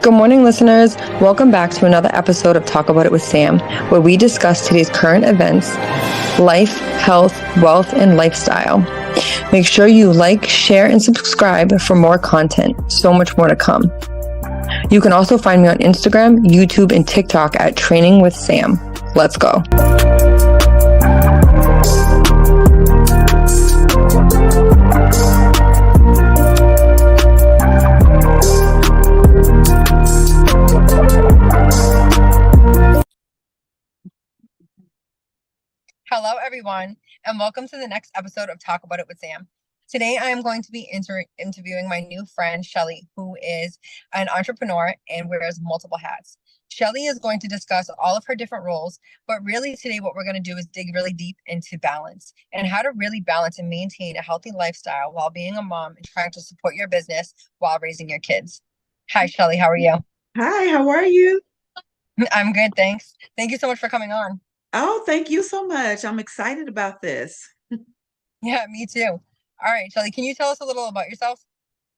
Good morning, listeners. Welcome back to another episode of Talk About It with Sam, where we discuss today's current events, life, health, wealth, and lifestyle. Make sure you like, share, and subscribe for more content. So much more to come. You can also find me on Instagram, YouTube, and TikTok at Training with Sam. Let's go. Hello, everyone, and welcome to the next episode of Talk About It with Sam. Today, I am going to be interviewing my new friend, Shelley, who is an entrepreneur and wears multiple hats. Shelley is going to discuss all of her different roles, but really today what we're going to do is dig really deep into balance and how to really balance and maintain a healthy lifestyle while being a mom and trying to support your business while raising your kids. Hi, Shelley. How are you? Hi, how are you? I'm good, thanks. Thank you so much for coming on. Oh, thank you so much. I'm excited about this. Yeah, me too. All right, Shelley, can you tell us a little about yourself?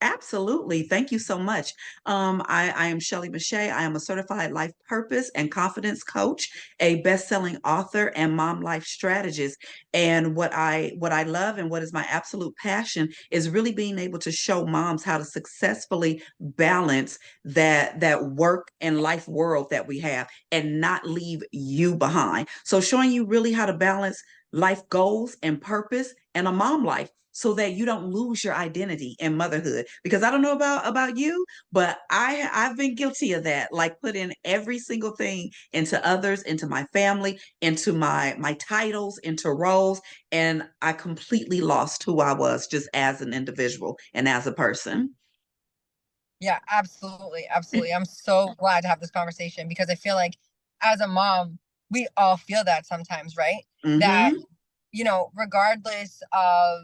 Absolutely. Thank you so much. I am Shelley Meche'tte. I am a certified life purpose and confidence coach, a best-selling author, and mom life strategist. And what I love and what is my absolute passion is really being able to show moms how to successfully balance that work and life world that we have and not leave you behind. So showing you really how to balance life goals and purpose and a mom life so that you don't lose your identity in motherhood. Because I don't know about you, but I've been guilty of that, like putting every single thing into others, into my family, into my titles, into roles, and I completely lost who I was just as an individual and as a person. Yeah, absolutely. Absolutely. I'm so glad to have this conversation because I feel like as a mom, we all feel that sometimes, right? That, Mm-hmm. regardless of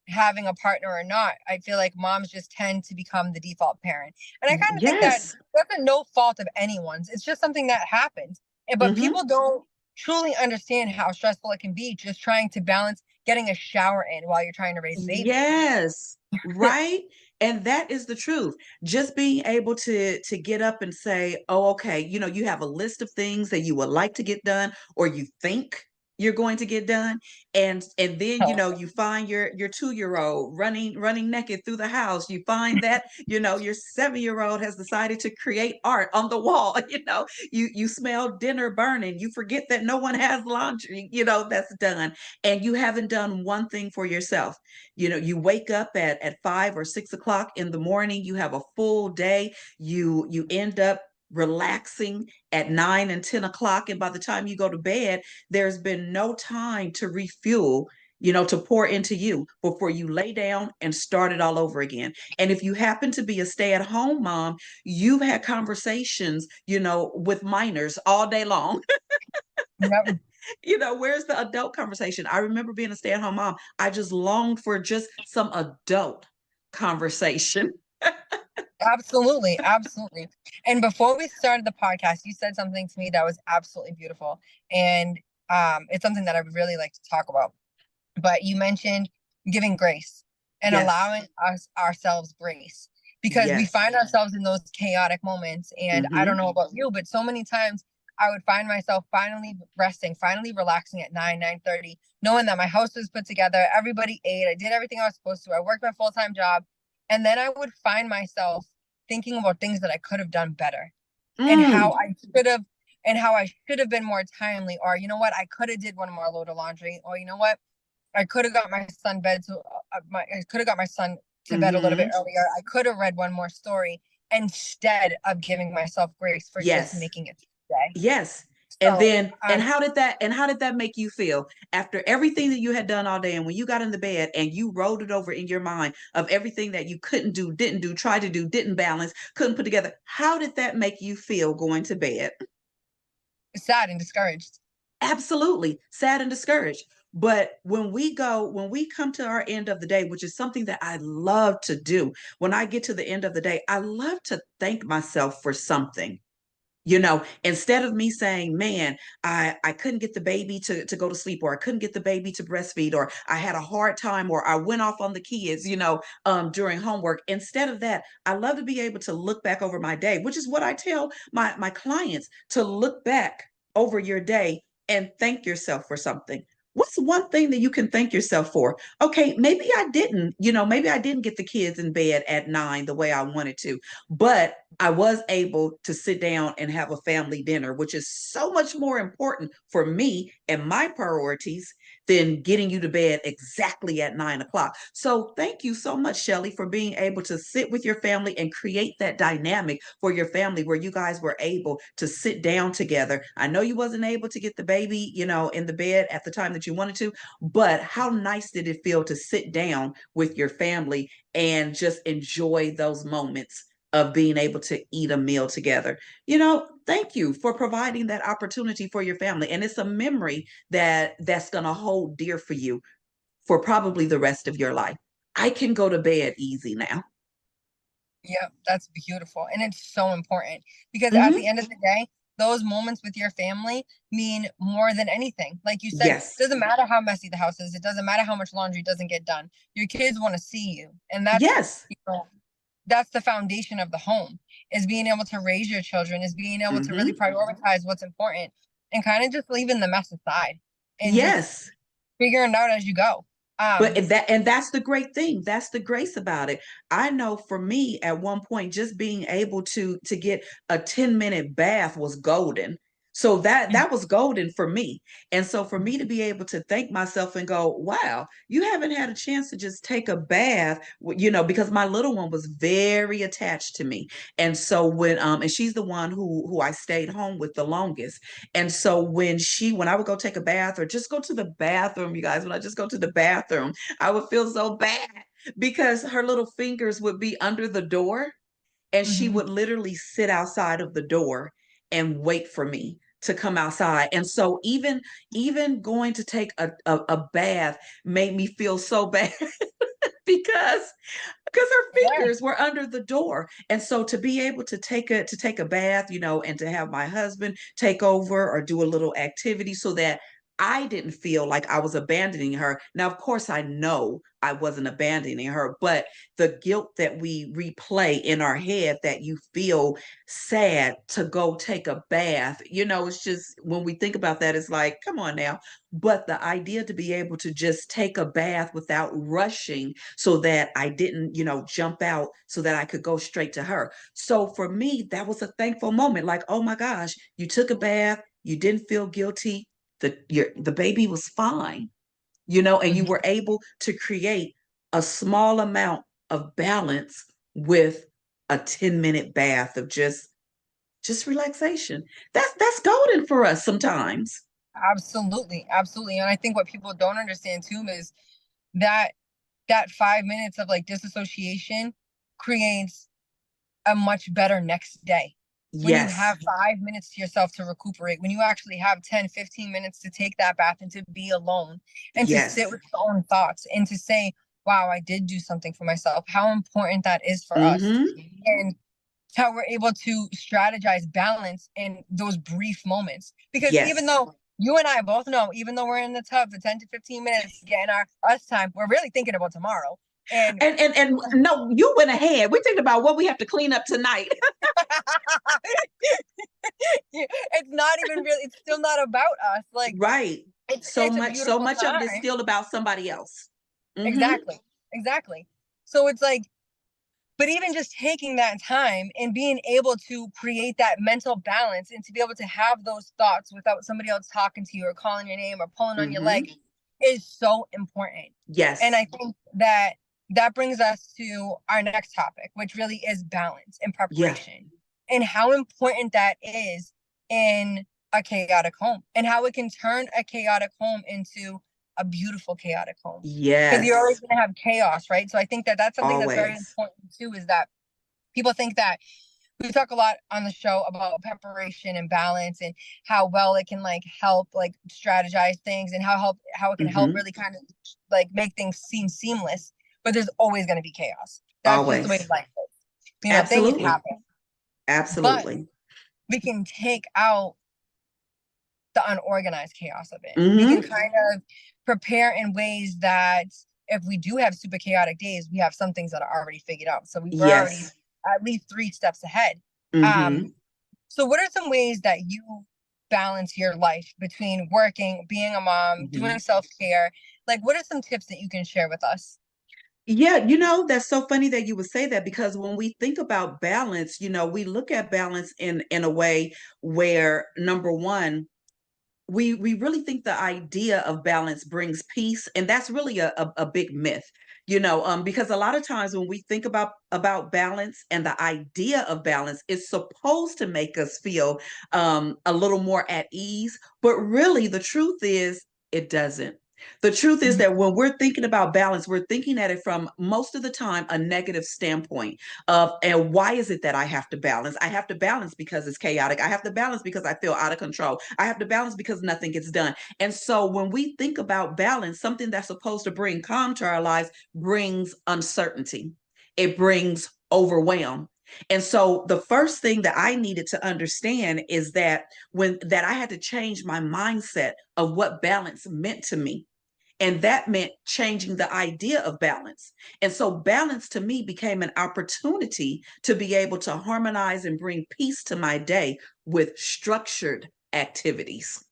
having a partner or not, I feel like moms just tend to become the default parent. And I kind of think that Yes. that's no fault of anyone's. It's just something that happens. But Mm-hmm. people don't truly understand how stressful it can be just trying to balance getting a shower in while you're trying to raise a baby. Yes, right. And that is the truth. Just being able to get up and say, "Oh, okay," you have a list of things that you would like to get done or you think you're going to get done, and then you find your 2-year-old running naked through the house. You find that your 7-year-old has decided to create art on the wall. You smell dinner burning. You forget that no one has laundry. That's done, and you haven't done one thing for yourself. You wake up at 5 or 6 o'clock in the morning. You have a full day. You end up relaxing at 9 and 10 o'clock, and by the time you go to bed, there's been no time to refuel, to pour into you before you lay down and start it all over again. And if you happen to be a stay-at-home mom, you've had conversations, with minors all day long. Yep. Where's the adult conversation? I remember being a stay-at-home mom. I just longed for just some adult conversation. Absolutely, absolutely. And before we started the podcast, you said something to me that was absolutely beautiful. And it's something that I would really like to talk about. But you mentioned giving grace and Yes. allowing us ourselves grace because we Yes. find ourselves in those chaotic moments. And I don't Mm-hmm. know about you, but so many times I would find myself finally resting, finally relaxing at 9:30, knowing that my house was put together, everybody ate, I did everything I was supposed to, I worked my full-time job. And then I would find myself thinking about things that I could have done better and how Mm. I should have and how I should have been more timely, or you know what, I could have did one more load of laundry, or you know what, I could have got my son bed to I could have got my son to bed a little bit Mm-hmm. earlier. I could have read one more story instead of giving myself grace for just Yes. making it today. Yes. And So, then and how did that make you feel after everything that you had done all day, and when you got in the bed and you rolled it over in your mind of everything that you couldn't do, didn't do, tried to do, didn't balance, couldn't put together? How did that make you feel going to bed? sad and discouraged. Absolutely sad and discouraged. But when we come to our end of the day, which is something that I love to do, when I get to the end of the day, I love to thank myself for something. Instead of me saying, man, I couldn't get the baby to go to sleep, or I couldn't get the baby to breastfeed, or I had a hard time, or I went off on the kids, during homework. Instead of that, I love to be able to look back over my day, which is what I tell my clients, to look back over your day and thank yourself for something. What's one thing that you can thank yourself for? Okay, maybe I didn't get the kids in bed at 9 the way I wanted to, but I was able to sit down and have a family dinner, which is so much more important for me and my priorities than getting you to bed exactly at 9 o'clock. So thank you so much, Shelley, for being able to sit with your family and create that dynamic for your family where you guys were able to sit down together. I know you wasn't able to get the baby, in the bed at the time that you wanted to, but how nice did it feel to sit down with your family and just enjoy those moments of being able to eat a meal together? Thank you for providing that opportunity for your family. And it's a memory that's going to hold dear for you for probably the rest of your life. I can go to bed easy now. Yeah, that's beautiful. And it's so important because at the Hmm. end of the day, those moments with your family mean more than anything. Like you said, it Yes. doesn't matter how messy the house is, it doesn't matter how much laundry doesn't get done. Your kids want to see you. And Yes. that's the foundation of the home, is being able to raise your children, is being able to really Hmm. prioritize what's important and kind of just leaving the mess aside and just Yes. figuring it out as you go. But Um, that's the great thing. That's the grace about it. I know for me at one point, just being able to get a 10-minute bath was golden. So that was golden for me. And so for me to be able to thank myself and go, wow, you haven't had a chance to just take a bath, because my little one was very attached to me. And so and she's the one who I stayed home with the longest. And so when I would go take a bath or just go to the bathroom, you guys, when I just go to the bathroom, I would feel so bad because her little fingers would be under the door, and she mhm. would literally sit outside of the door and wait for me to come outside. And so even going to take a bath made me feel so bad because her Yeah. fingers were under the door. And so to be able to take a bath, and to have my husband take over or do a little activity so that I didn't feel like I was abandoning her. Now, of course, I know I wasn't abandoning her, but the guilt that we replay in our head, that you feel sad to go take a bath, it's just, when we think about that, it's like, come on now. But the idea to be able to just take a bath without rushing, so that I didn't, jump out, so that I could go straight to her. So for me, that was a thankful moment. Like, oh my gosh, you took a bath, you didn't feel guilty, the baby was fine, and you Mhm. were able to create a small amount of balance with a 10-minute bath of just relaxation. That's golden for us sometimes. Absolutely, absolutely. And I think what people don't understand too is that that 5 minutes of like disassociation creates a much better next day. When you Yes. have 5 minutes to yourself to recuperate, when you actually have 10, 15 minutes to take that bath and to be alone and to sit Yes. with your own thoughts and to say, wow, I did do something for myself, how important that is for us. Mm-hmm. And how we're able to strategize balance in those brief moments. Because even Yes. though you and I both know, even though we're in the tub for 10 to 15 minutes getting our us time, we're really thinking about tomorrow. And And no, you went ahead. We're thinking about what we have to clean up tonight. it's not even really, it's still not about us. Like Right. So it's a much, so beautiful much of it is time. still about somebody else. Mm-hmm. Exactly. Exactly. So it's like, but even just taking that time and being able to create that mental balance and to be able to have those thoughts without somebody else talking to you or calling your name or pulling on your leg Mm-hmm. is so important. And Yes. I think that that brings us to our next topic, which really is balance and Yeah. preparation and how important that is in a chaotic home and how it can turn a chaotic home into a beautiful chaotic home, because you're always Yes. going to have chaos, right? So I think that that's something that's very Always. important too, is that people think that we talk a lot on the show about preparation and balance and how well it can like help like strategize things and how it can help Mm-hmm. really kind of like make things seem seamless, but there's always going to be chaos. That's just the way Always. life is. Things Absolutely. happen. But Absolutely. we can take out the unorganized chaos of it. We can Mm-hmm. kind of prepare in ways that if we do have super chaotic days, we have some things that are already figured out. So we're already Yes. at least 3 steps ahead. Um, Mm-hmm. so what are some ways that you balance your life between working, being a mom, Mm-hmm. doing self-care? Like, what are some tips that you can share with us? Yeah, that's so funny that you would say that because when we think about balance, we look at balance in a way where number one, we really think the idea of balance brings peace, and that's really a big myth, because a lot of times when we think about balance and the idea of balance, it's supposed to make us feel a little more at ease, but really the truth is it doesn't. The truth is Mhm. that when we're thinking about balance, we're thinking at it from most of the time a negative standpoint of, and why is it that I have to balance? I have to balance because it's chaotic. I have to balance because I feel out of control. I have to balance because nothing gets done. And so when we think about balance, something that's supposed to bring calm to our lives brings uncertainty. It brings overwhelm. And so the first thing that I needed to understand is that I had to change my mindset of what balance meant to me. And that meant changing the idea of balance. And so balance to me became an opportunity to be able to harmonize and bring peace to my day with structured activities.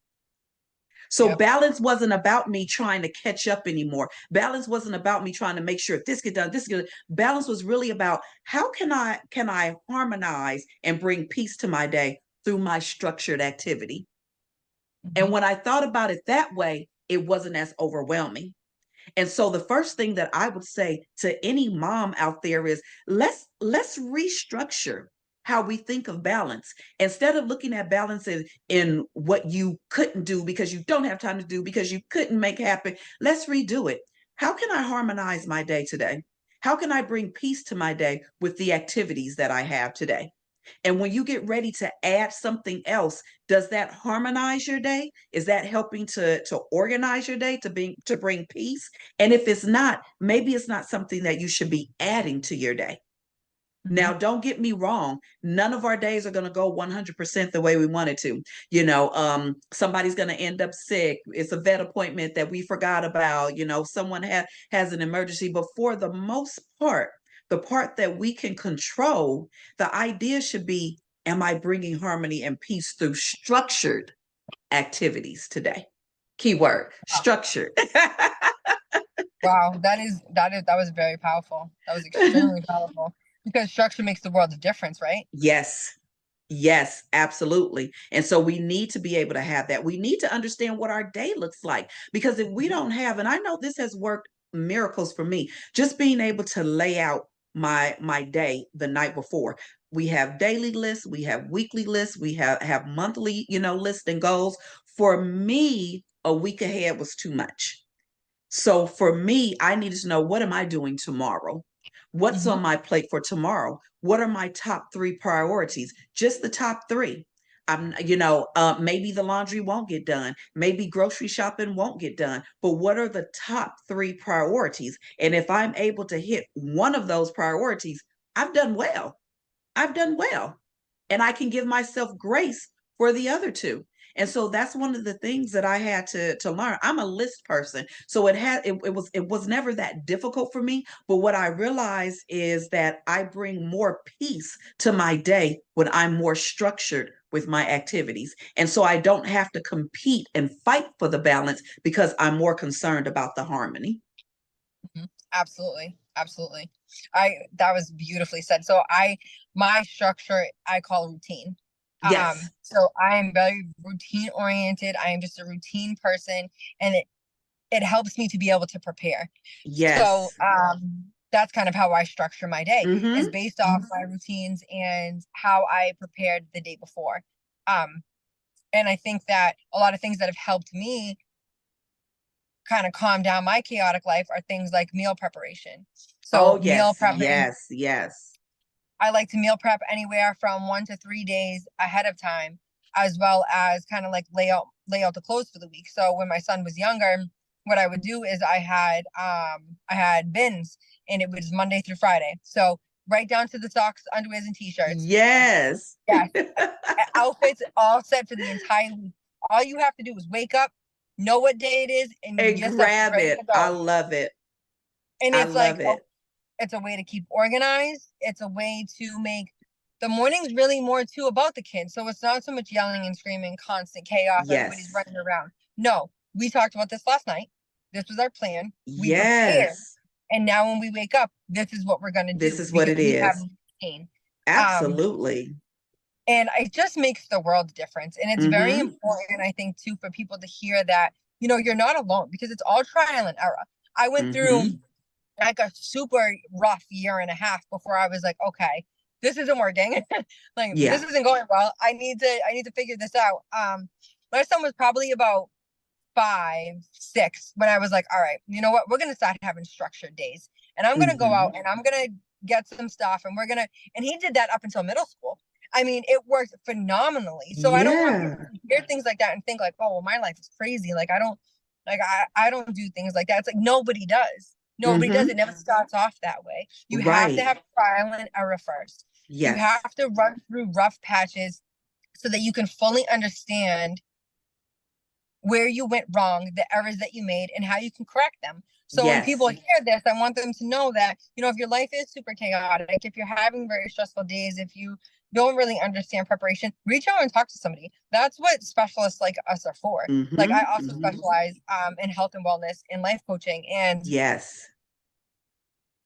So Yep. balance wasn't about me trying to catch up anymore. Balance wasn't about me trying to make sure this get done, this get done. Balance was really about how can I harmonize and bring peace to my day through my structured activity. And Mhm. when I thought about it that way, it wasn't as overwhelming. And so the first thing that I would say to any mom out there is let's restructure how we think of balance. Instead of looking at balance in what you couldn't do because you don't have time to do because you couldn't make happen, let's redo it. How can I harmonize my day today? How can I bring peace to my day with the activities that I have today? And when you get ready to add something else, does that harmonize your day? Is that helping to organize your day, to bring peace? And if it's not, maybe it's not something that you should be adding to your day. Mhm. Now, don't get me wrong. None of our days are going to go 100% the way we wanted to. Somebody's going to end up sick. It's a vet appointment that we forgot about. Someone has an emergency. But for the most part, the part that we can control, the idea should be, am I bringing harmony and peace through structured activities today? Keyword, structured. Wow, that was very powerful. That was extremely powerful because structure makes the world of difference, right? Yes. Yes, absolutely. And so we need to be able to have that. We need to understand what our day looks like because if we don't have, and I know this has worked miracles for me, just being able to lay out my day the night before. We have daily lists, we have weekly lists, we have monthly, lists and goals. For me, a week ahead was too much. So for me, I needed to know, what am I doing tomorrow? What's Hmm. on my plate for tomorrow? What are my top three priorities? Just the top three. Maybe the laundry won't get done. Maybe grocery shopping won't get done. But what are the top three priorities? And if I'm able to hit one of those priorities, I've done well. I've done well. And I can give myself grace for the other two. And so that's one of the things that I had to learn. I'm a list person. So it was never that difficult for me. But what I realized is that I bring more peace to my day when I'm more structured with my activities. And so I don't have to compete and fight for the balance because I'm more concerned about the harmony. Hmm. Absolutely. Absolutely. I That was beautifully said. So my structure I call routine. Yes. So I am very routine oriented. I am just a routine person, and it helps me to be able to prepare. So Yes. that's kind of how I structure my day, is Mm-hmm. based off my routines and how I prepared the day before. Um, and I think that a lot of things that have helped me kind of calm down my chaotic life are things like meal preparation. So Oh, meal yes. prepping, Yes. Yes. I like to meal prep anywhere from 1 to 3 days ahead of time, as well as kind of like lay out the clothes for the week. So when my son was younger, what I would do is I had bins, and it was Monday through Friday. So right down to the socks, underwears, and t-shirts. Yes. Yes, outfits all set for the entire week. All you have to do is wake up, know what day it is, and And your stuff is grab ready it. to I go. love it. And I it's like, love it. it's a way to keep organized. It's a way to make the mornings really more too about the kids. So it's not so much yelling and screaming, constant chaos, everybody's Yes. running around. No, we talked about this last night. This was our plan. We prepared. Yes. And now when we wake up, this is what we're going to This do is what because it we have is. a routine. Um, Absolutely. and it just makes the world difference. And it's very Mm-hmm. important, I think, too, for people to hear that, you're not alone because it's all trial and error. I went through Mm-hmm. like a super rough year and a half before I was like, okay, this isn't working. Like this Yeah. isn't going well. I need to figure this out. My son was probably about 5, 6 when I was like, all right, you know what? We're gonna start having structured days. And I'm gonna go Mm-hmm. out and I'm gonna get some stuff and he did that up until middle school. I mean, it worked phenomenally. So I don't want people Yeah. to hear things like that and think like, oh, well, my life is crazy. Like I don't do things like that. It's like nobody does. Nobody does. Mm-hmm. It never starts off that way. You have to Right. have trial and error first. You Yes. have to run through rough patches so that you can fully understand where you went wrong, the errors that you made, and how you can correct them. So when people Yes. hear this, I want them to know that, if your life is super chaotic, if you're having very stressful days, if you don't really understand preparation, reach out and talk to somebody. That's what specialists like us are for. Like I Mm-hmm. also Mm-hmm. specialize in health and wellness and life coaching, and Yes.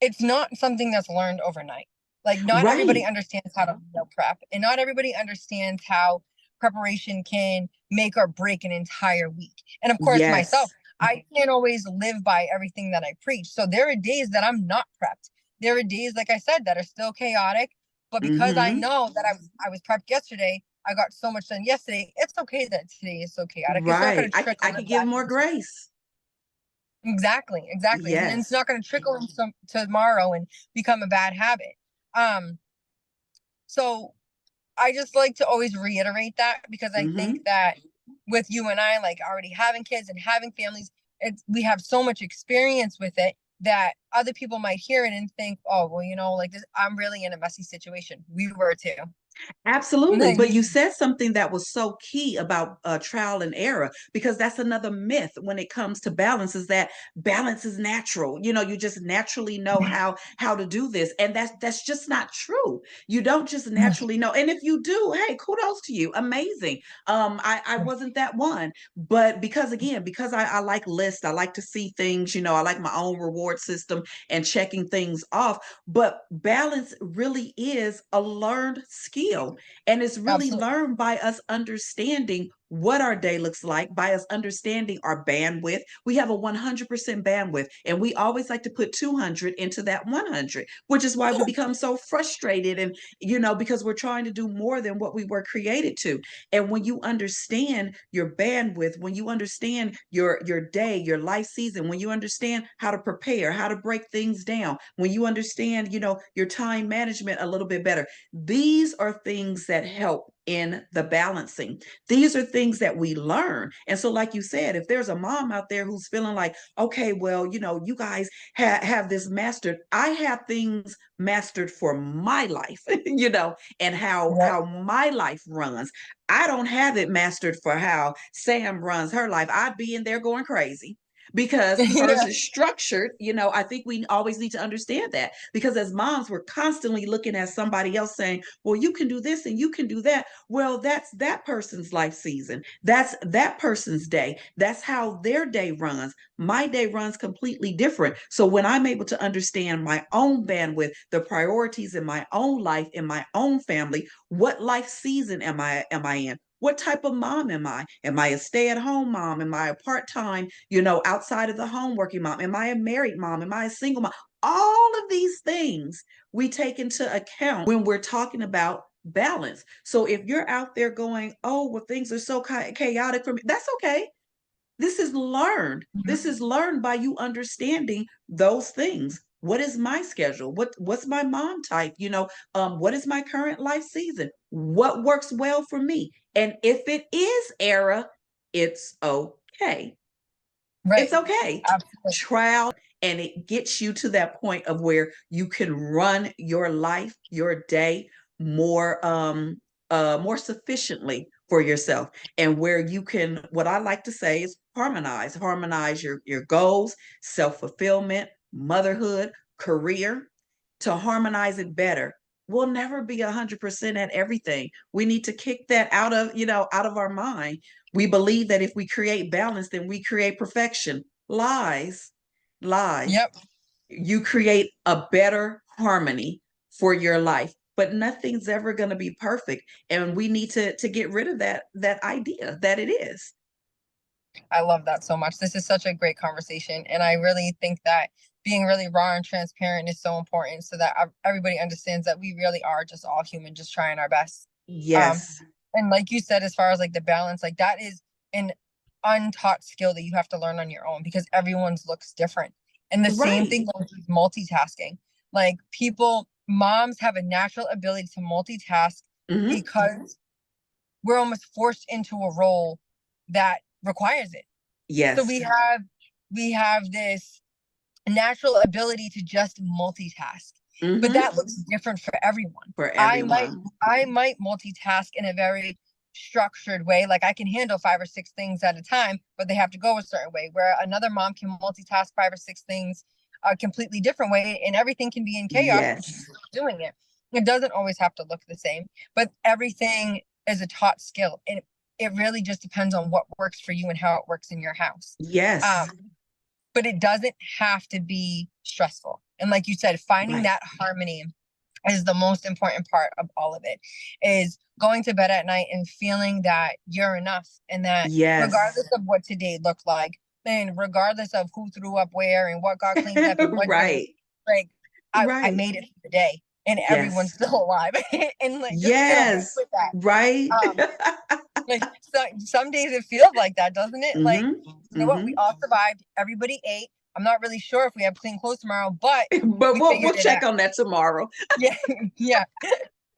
it's not something that's learned overnight. Like not everybody Right. understands how to meal prep, and not everybody understands how preparation can make or break an entire week. And of course, myself, Yes. I can't always live by everything that I preach. So there are days that I'm not prepped. There are days, like I said, that are still chaotic. But because I Mm-hmm. know that I was prepped yesterday, I got so much done yesterday. It's okay that today is so chaotic. It's not Right. going to trickle I in could give back more into grace. exactly. And it's Yes. not going to trickle in tomorrow and become a bad habit. Um, so I just like to always reiterate that because I think Mm-hmm. that with you and I, like already having kids and having families, we have so much experience with it that other people might hear it and think, oh, well, like this, I'm really in a messy situation. We were too. Absolutely. Like, But you said something that was so key about trial and error, because that's another myth when it comes to balance, is that balance is natural. You just naturally know how to do this. And that's just not true. You don't just naturally know. And if you do, hey, kudos to you. Amazing. I wasn't that one. But because I like lists, I like to see things, I like my own reward system and checking things off. But balance really is a learned skill. And it's really absolutely. learned by us understanding what our day looks like, by us understanding our bandwidth. We have a 100% bandwidth, and we always like to put 200 into that 100, which is why we become so frustrated. And, because we're trying to do more than what we were created to. And when you understand your bandwidth, when you understand your day, your life season, when you understand how to prepare, how to break things down, when you understand, your time management a little bit better, these are things that help in the balancing. These are things that we learn. And so, like you said, if there's a mom out there who's feeling like, okay, well, you guys have this mastered, I have things mastered for my life, and Yep. how my life runs. I don't have it mastered for how Sam runs her life. I'd be in there going crazy because hers Yeah. is structured. I think we always need to understand that, because as moms, we're constantly looking at somebody else saying, well, you can do this and you can do that. Well, that's that person's life season. That's that person's day. That's how their day runs. My day runs completely different. So when I'm able to understand my own bandwidth, the priorities in my own life, in my own family, what life season am I in? What type of mom am I? Am I a stay-at-home mom? Am I a part-time, outside of the home working mom? Am I a married mom? Am I a single mom? All of these things we take into account when we're talking about balance. So if you're out there going, oh, well, things are so chaotic for me, that's okay. This is learned. This is learned by you understanding those things. What is my schedule? What's my mom type? What is my current life season? What works well for me? And if it is error, it's okay. It's Right. okay. Absolutely. Trial and it gets you to that point of where you can run your life, your day more sufficiently for yourself, and where you can, what I like to say is harmonize your goals, self-fulfillment, motherhood, career, to harmonize it better. We'll never be 100% at everything. We need to kick that out of our mind. We believe that if we create balance, then we create perfection. Lies, lies. Yep. You create a better harmony for your life, but nothing's ever going to be perfect, and we need to get rid of that idea that it is. I love that so much. This is such a great conversation. And I really think that being really raw and transparent is so important so that everybody understands that we really are just all human, just trying our best. Um, Yes. and like you said, as far as like the balance, like that is an untaught skill that you have to learn on your own because everyone's looks different. And the same Right. thing goes with multitasking. Like moms have a natural ability to multitask Hmm. because we're almost forced into a role that requires it. So Yes. we have this natural ability to just multitask. But Hmm. that looks different for everyone. For I might everyone. I might multitask in a very structured way. Like I can handle 5 or 6 things at a time, but they have to go a certain way. Where another mom can multitask 5 or 6 things a completely different way, and everything can be in chaos, but she's Yes. still doing it. It doesn't always have to look the same, but everything is a taught skill, and it really just depends on what works for you and how it works in your house. Yes. But it doesn't have to be stressful. And like you said, finding Right. that harmony is the most important part of all of it, is going to bed at night and feeling that you're enough, and that Yes. regardless of what today looked like, and regardless of who threw up where and what got cleaned up and what didn't, Right. like I Right. made it through the day and everyone's Yes. still alive. And like just feel good Yes. with that. Right. Like some days it feels like that, doesn't it? Like, Hmm. you know what? We Hmm. all survived. Everybody ate. I'm not really sure if we have clean clothes tomorrow, but But we we'll figured it check out. on that tomorrow. Yeah, yeah,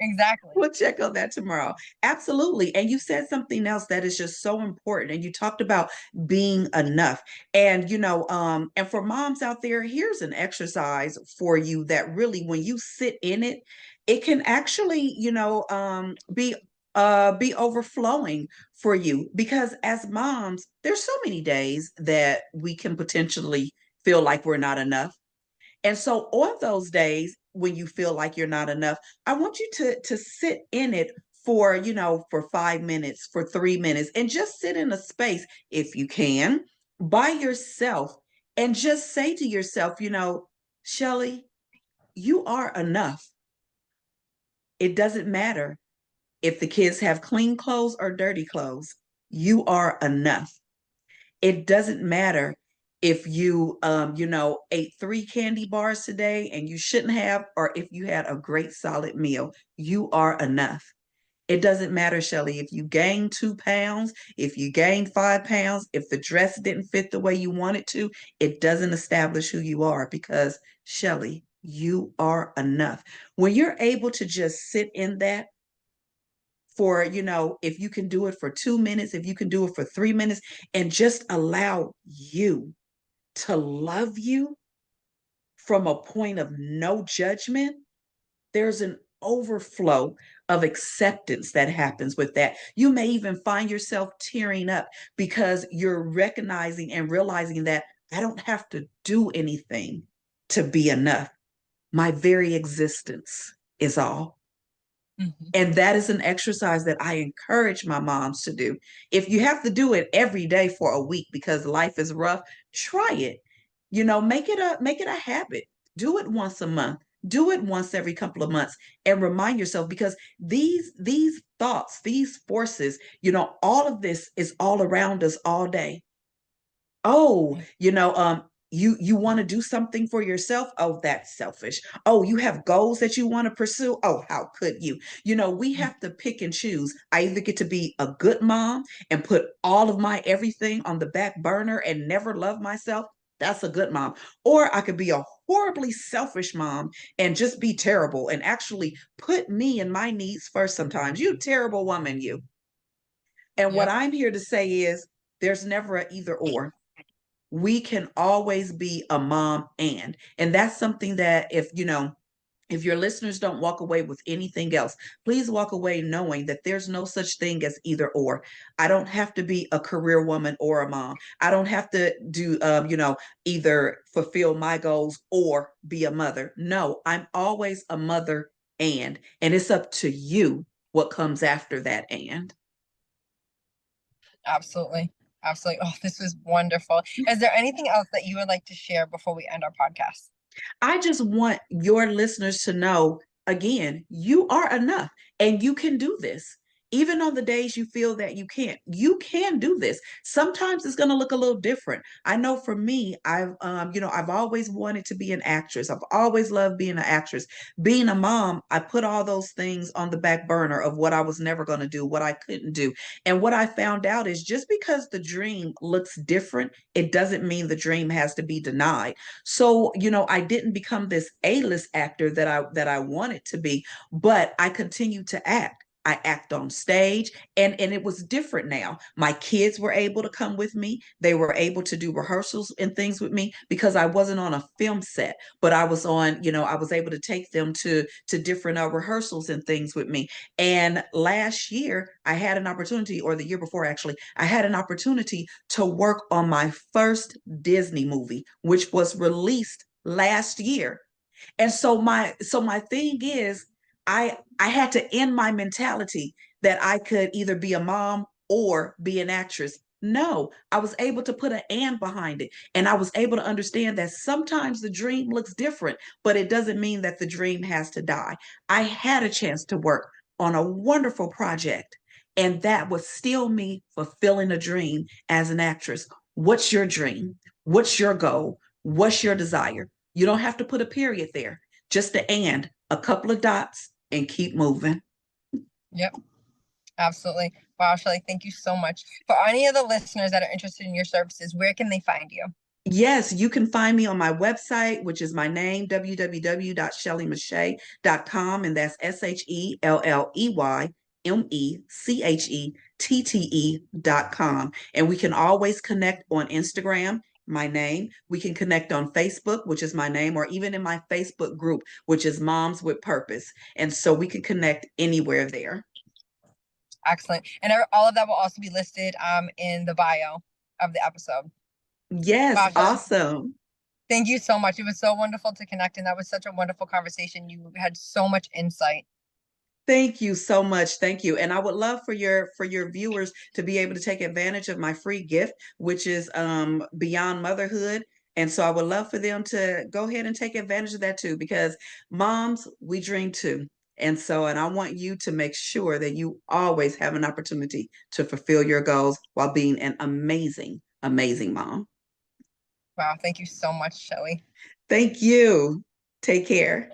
exactly. We'll check on that tomorrow. Absolutely. And you said something else that is just so important. And you talked about being enough. And and for moms out there, here's an exercise for you that really, when you sit in it, it can actually, be overflowing for you, because as moms, there's so many days that we can potentially feel like we're not enough. And so on those days when you feel like you're not enough, I want you to sit in it for, for 5 minutes, for 3 minutes, and just sit in a space, if you can, by yourself, and just say to yourself, Shelley, you are enough. It doesn't matter if the kids have clean clothes or dirty clothes. You are enough. It doesn't matter if you ate 3 candy bars today and you shouldn't have, or if you had a great solid meal. You are enough. It doesn't matter, Shelley, if you gained 2 pounds, if you gained 5 pounds, if the dress didn't fit the way you want it to. It doesn't establish who you are, because, Shelley, you are enough. When you're able to just sit in that for, if you can do it for 2 minutes, if you can do it for 3 minutes, and just allow you to love you from a point of no judgment, there's an overflow of acceptance that happens with that. You may even find yourself tearing up because you're recognizing and realizing that I don't have to do anything to be enough. My very existence is all. Hmm. And that is an exercise that I encourage my moms to do. If you have to do it every day for a week because life is rough, try it. Make it a habit. Do it once a month. Do it once every couple of months, and remind yourself, because these thoughts, these forces, all of this is all around us all day. Oh, you want to do something for yourself? Oh, that's selfish. Oh, you have goals that you want to pursue? Oh, how could you? We have to pick and choose. I either get to be a good mom and put all of my everything on the back burner and never love myself. That's a good mom. Or I could be a horribly selfish mom and just be terrible and actually put me and my needs first sometimes. You terrible woman, you. And what Yep. I'm here to say is, there's never a either or. we can always be a mom. And that's something that, if your listeners don't walk away with anything else, please walk away knowing that there's no such thing as either or. I don't have to be a career woman or a mom. I don't have to do, either fulfill my goals or be a mother. No, I'm always a mother, and it's up to you what comes after that. And Absolutely. Absolutely. Oh, this was wonderful. Is there anything else that you would like to share before we end our podcast? I just want your listeners to know, again, you are enough and you can do this. Even on the days you feel that you can do this. Sometimes it's going to look a little different. I know for me, I've always wanted to be an actress. I've always loved being an actress. Being a mom, I put all those things on the back burner of what I was never going to do, what I couldn't do. And what I found out is just because the dream looks different, it doesn't mean the dream has to be denied. So, I didn't become this A-list actor that I wanted to be, but I continued to act. I act on stage, and it was different now. My kids were able to come with me. They were able to do rehearsals and things with me because I wasn't on a film set, but I was able to take them to different rehearsals and things with me. And last year, I had an opportunity, or the year before actually, I had an opportunity to work on my first Disney movie, which was released last year. And so my thing is, I had to end my mentality that I could either be a mom or be an actress. No, I was able to put an and behind it. And I was able to understand that sometimes the dream looks different, but it doesn't mean that the dream has to die. I had a chance to work on a wonderful project, and that was still me fulfilling a dream as an actress. What's your dream? What's your goal? What's your desire? You don't have to put a period there, just a couple of dots, and keep moving. Yep, absolutely. Wow, Shelley, thank you so much. For any of the listeners that are interested in your services, where can they find you? Yes, you can find me on my website, which is my name, www.shelleymeche'tte.com, and that's ShelleyMechettette.com. And we can always connect on Instagram, my name. We can connect on Facebook, which is my name, or even in my Facebook group, which is Moms with Purpose. And so we can connect anywhere there. Excellent. And all of that will also be listed in the bio of the episode. Yes, Wow, Shelley, awesome. thank you so much. It was so wonderful to connect, and that was such a wonderful conversation. You had so much insight. Thank you so much. Thank you. And I would love for your viewers to be able to take advantage of my free gift, which is Beyond Motherhood. And so I would love for them to go ahead and take advantage of that too, because moms, we dream too. And I want you to make sure that you always have an opportunity to fulfill your goals while being an amazing, amazing mom. Wow, thank you so much, Shelley. Thank you. Take care.